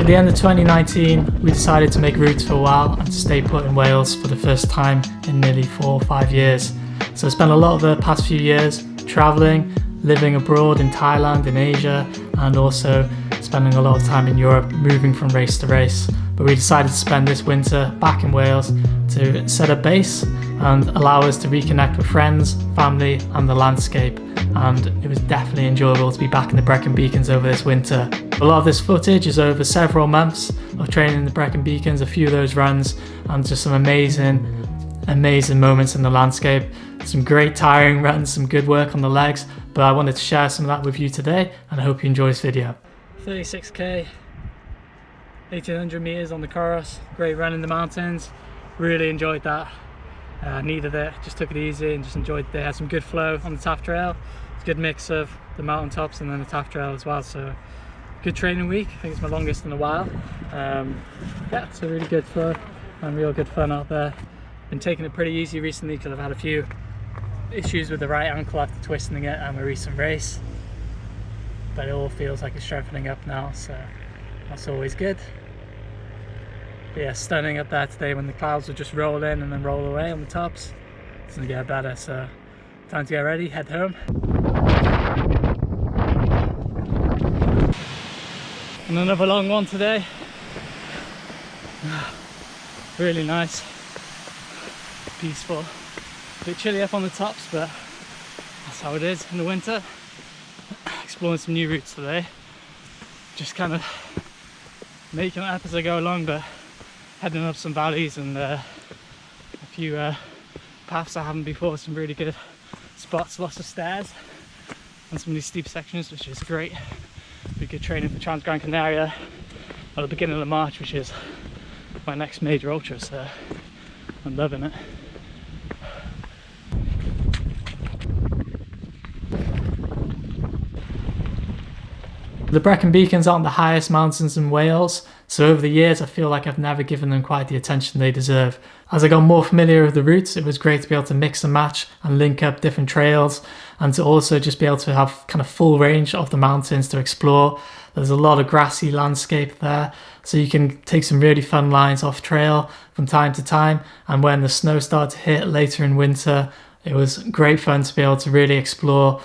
At the end of 2019, we decided to make roots for a while and to stay put in Wales for the first time in nearly 4 or 5 years. So I spent a lot of the past few years travelling, living abroad in Thailand, in Asia, and also spending a lot of time in Europe, moving from race to race. But we decided to spend this winter back in Wales to set a base and allow us to reconnect with friends, family, and the landscape. And it was definitely enjoyable to be back in the Brecon Beacons over this winter. A lot of this footage is over several months of training in the Brecon Beacons, a few of those runs, and just some amazing moments in the landscape. Some great tiring runs, some good work on the legs, but I wanted to share some of that with you today, and I hope you enjoy this video. 36k, 1800 meters on the Chorus, great run in the mountains, really enjoyed that. Needed it, just took it easy and just enjoyed the day. Had some good flow on the Taff Trail. It's a good mix of the mountain tops and then the Taff Trail as well, so good training week. I think it's my longest in a while. Yeah, it's a really good flow and real good fun out there. Been taking it pretty easy recently because I've had a few issues with the right ankle after twisting it at my recent race, but it all feels like it's strengthening up now, so that's always good. But yeah, stunning up there today when the clouds would just roll in and then roll away on the tops. It's gonna get better, so time to get ready, head home. And another long one today. Really nice, peaceful. A bit chilly up on the tops, but that's how it is in the winter. Exploring some new routes today. Just kind of making it up as I go along, but heading up some valleys and a few paths I haven't before, some really good spots, lots of stairs and some of these steep sections, which is great. Be good training for Transgrancanaria at the beginning of March, which is my next major ultra, so I'm loving it. The Brecon Beacons aren't the highest mountains in Wales, so over the years I feel like I've never given them quite the attention they deserve. As I got more familiar with the routes, it was great to be able to mix and match and link up different trails, and to also just be able to have kind of full range of the mountains to explore. There's a lot of grassy landscape there, so you can take some really fun lines off trail from time to time, and when the snow started to hit later in winter, it was great fun to be able to really explore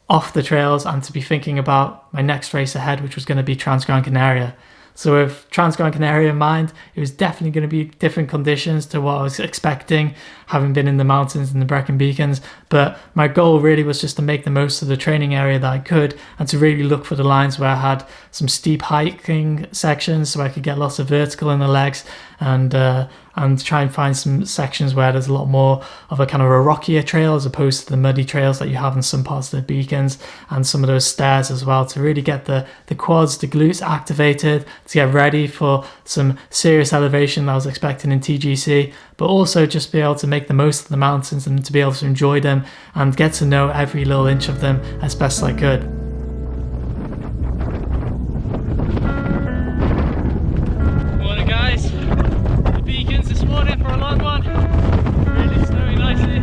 off the trails and to be thinking about my next race ahead, which was going to be Transgrancanaria. So with Transgrancanaria in mind, it was definitely going to be different conditions to what I was expecting, having been in the mountains in the Brecon Beacons. But my goal really was just to make the most of the training area that I could, and to really look for the lines where I had some steep hiking sections so I could get lots of vertical in the legs, and try and find some sections where there's a lot more of a kind of a rockier trail as opposed to the muddy trails that you have in some parts of the beacons, and some of those stairs as well, to really get the quads, the glutes activated, to get ready for some serious elevation that I was expecting in TGC, but also just be able to make the most of the mountains and to be able to enjoy them and get to know every little inch of them as best I could. Morning guys, the Beacons this morning for a long one. Really snowy nicely.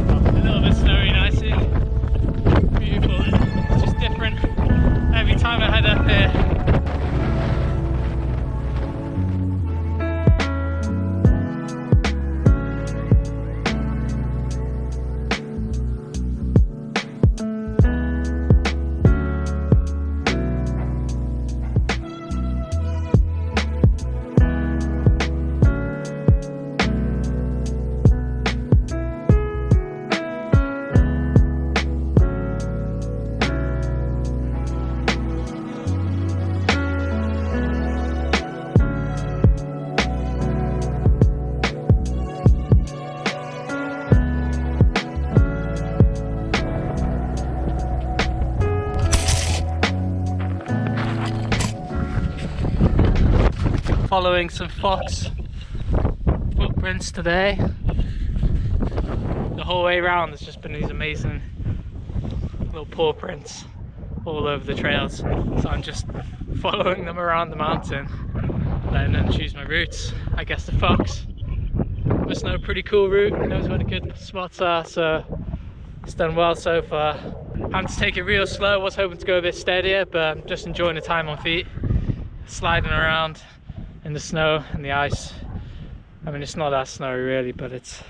A little bit snowy nicely. Beautiful. It's just different every time I head up here. Following some fox footprints today. The whole way around there's just been these amazing little paw prints all over the trails, so I'm just following them around the mountain, letting them choose my routes. I guess the fox must know a pretty cool route, knows where the good spots are, so it's done well so far. I'm to take it real slow. I was hoping to go a bit steadier, but I'm just enjoying the time on feet. sliding around in the snow and the ice. I mean, it's not that snowy really, but it's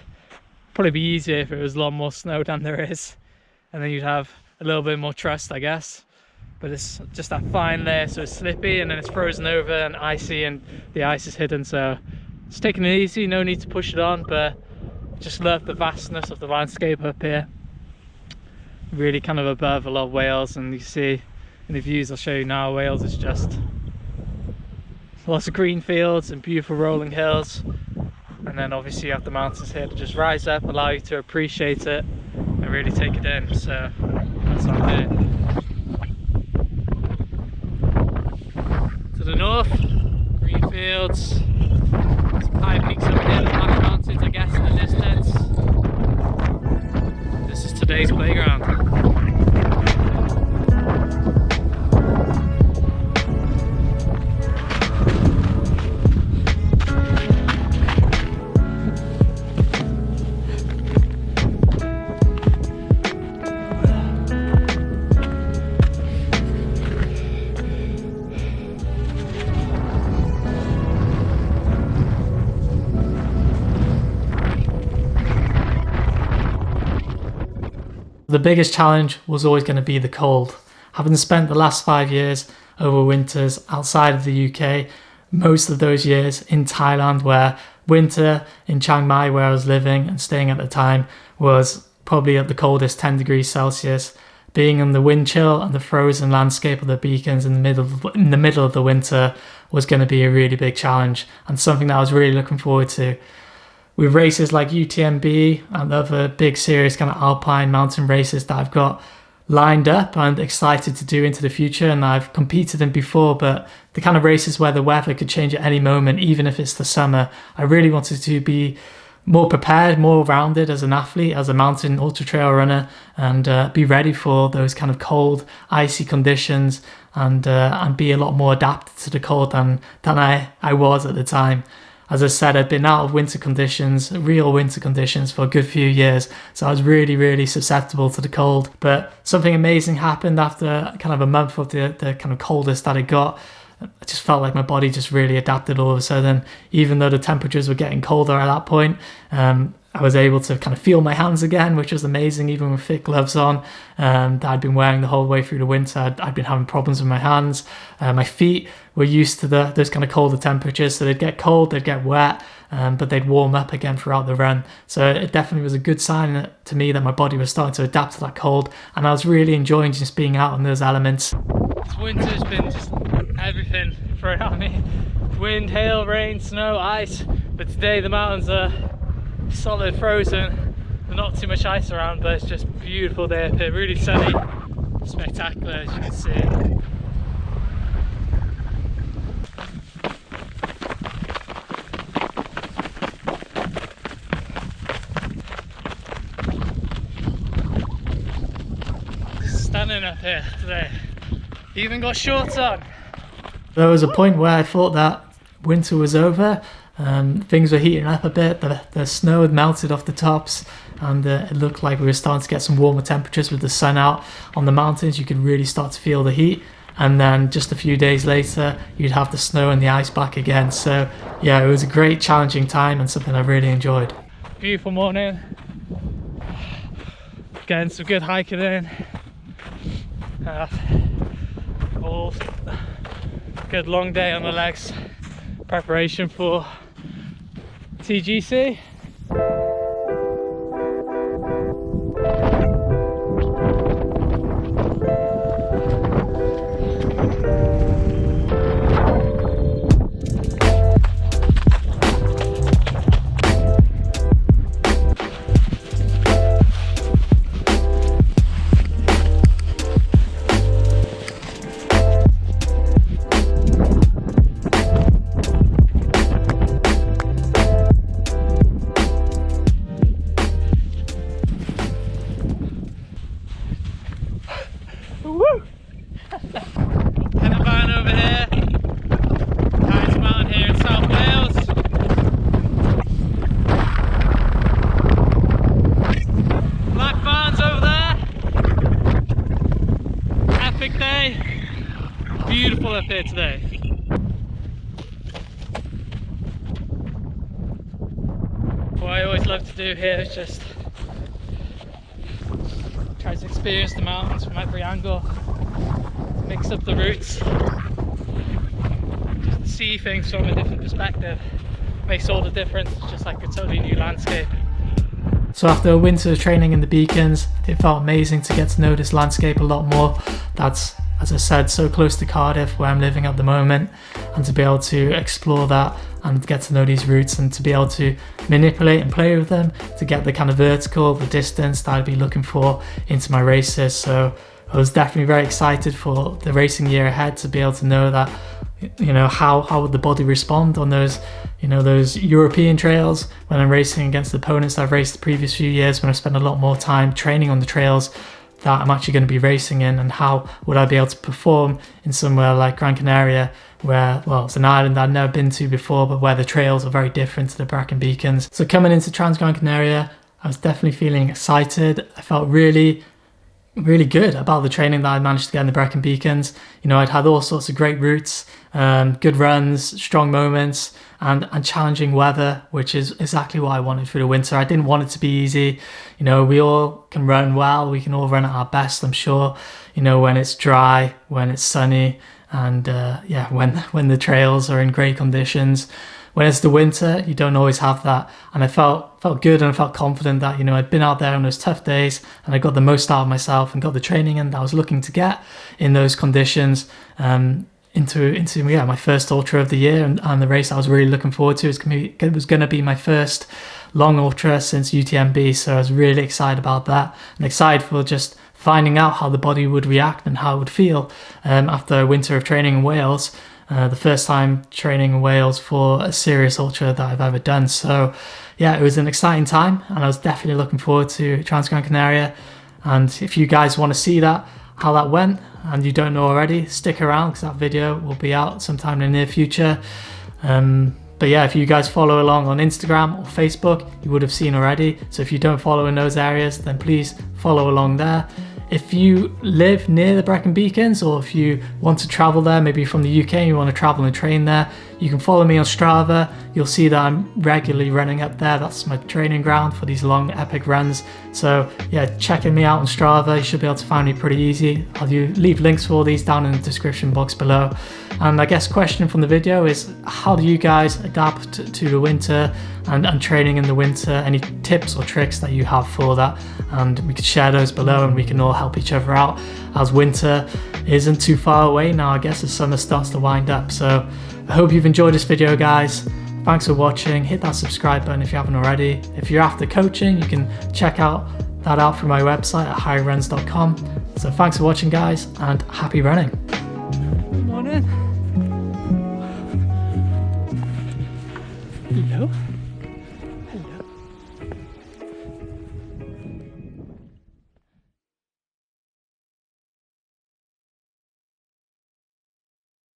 probably be easier if it was a lot more snow than there is, and then you'd have a little bit more trust, I guess. But it's just that fine layer, so it's slippy and then it's frozen over and icy, and the ice is hidden, so it's taking it easy, no need to push it on. But just love the vastness of the landscape up here, really kind of above a lot of Wales. And you see in the views I'll show you now, Wales is just lots of green fields and beautiful rolling hills, and then obviously you have the mountains here to just rise up, allow you to appreciate it and really take it in. So that's what I'm doing. To the north, green fields, some high peaks over here, the Black Mountains I guess in the distance. This is today's playground. The biggest challenge was always going to be the cold. Having spent the last 5 years over winters outside of the UK, most of those years in Thailand, where winter in Chiang Mai, where I was living and staying at the time, was probably at the coldest 10 degrees Celsius. Being in the wind chill and the frozen landscape of the beacons in the middle of the winter was going to be a really big challenge, and something that I was really looking forward to. With races like UTMB and other big serious kind of alpine mountain races that I've got lined up and excited to do into the future, and I've competed in before, but the kind of races where the weather could change at any moment, even if it's the summer, I really wanted to be more prepared, more rounded as an athlete, as a mountain ultra trail runner, and be ready for those kind of cold, icy conditions, and be a lot more adapted to the cold than I was at the time. As I said, I'd been out of winter conditions, real winter conditions, for a good few years, so I was really, really susceptible to the cold. But something amazing happened after kind of a month of the kind of coldest that it got. I just felt like my body just really adapted all of a sudden. Even though the temperatures were getting colder at that point, I was able to kind of feel my hands again, which was amazing, even with thick gloves on that I'd been wearing the whole way through the winter. I'd been having problems with my hands. My feet were used to those kind of colder temperatures, so they'd get cold, they'd get wet, but they'd warm up again throughout the run. So it definitely was a good sign to me that my body was starting to adapt to that cold, and I was really enjoying just being out in those elements. This winter's been just everything thrown at me. Wind, hail, rain, snow, ice, but today the mountains are solid frozen. There's not too much ice around, but it's just beautiful day up here, really sunny, spectacular as you can see. Stunning up here today. Even got shorts on. There was a point where I thought that winter was over. Things were heating up a bit, the snow had melted off the tops, and it looked like we were starting to get some warmer temperatures with the sun out on the mountains. You could really start to feel the heat, and then just a few days later you'd have the snow and the ice back again. So yeah, it was a great challenging time and something I really enjoyed. Beautiful morning, getting some good hiking in, all good long day on the legs, preparation for TGC. Beautiful up here today. do here is just try to experience the mountains from every angle, mix up the routes, just see things from a different perspective. Makes all the difference. It's just like a totally new landscape. So after a winter of training in the Beacons, it felt amazing to get to know this landscape a lot more. That's, as I said, so close to Cardiff where I'm living at the moment, and to be able to explore that and get to know these routes and to be able to manipulate and play with them to get the kind of vertical, the distance that I'd be looking for into my races. So I was definitely very excited for the racing year ahead, to be able to know that, you know, how would the body respond on those, you know, those European trails when I'm racing against the opponents that I've raced the previous few years, when I spent a lot more time training on the trails that I'm actually going to be racing in, and how would I be able to perform in somewhere like Gran Canaria, where, well, it's an island I'd never been to before, but where the trails are very different to the Brecon Beacons. So coming into Transgrancanaria, I was definitely feeling excited. I felt really good about the training that I managed to get in the Brecon Beacons. You know, I'd had all sorts of great routes, good runs, strong moments, and challenging weather, which is exactly what I wanted for the winter. I didn't want it to be easy. You know, we all can run well, we can all run at our best, I'm sure, you know, when it's dry, when it's sunny, and when the trails are in great conditions. When it's the winter, you don't always have that. And I felt good, and I felt confident that, you know, I'd been out there on those tough days and I got the most out of myself and got the training in that I was looking to get in those conditions, into my first ultra of the year, and the race I was really looking forward to. It was going to be my first long ultra since UTMB, so I was really excited about that, and excited for just finding out how the body would react and how it would feel after a winter of training in Wales. The first time training in Wales for a serious ultra that I've ever done. So yeah, it was an exciting time, and I was definitely looking forward to Transgrancanaria. And if you guys want to see that, how that went, and you don't know already, stick around, because that video will be out sometime in the near future. But yeah, if you guys follow along on Instagram or Facebook, you would have seen already. So if you don't follow in those areas, then please follow along there. If you live near the Brecon Beacons, or if you want to travel there, maybe from the UK and you want to travel and train there, you can follow me on Strava. You'll see that I'm regularly running up there. That's my training ground for these long epic runs. So yeah, checking me out on Strava, you should be able to find me pretty easy. I'll leave links for all these down in the description box below. And I guess question from the video is, how do you guys adapt to the winter and training in the winter? Any tips or tricks that you have for that? And we could share those below, and we can all help each other out, as winter isn't too far away now, I guess, as summer starts to wind up. So I hope you've enjoyed this video, guys. Thanks for watching. Hit that subscribe button if you haven't already. If you're after coaching, you can check that out from my website at highruns.com. So thanks for watching, guys, and happy running.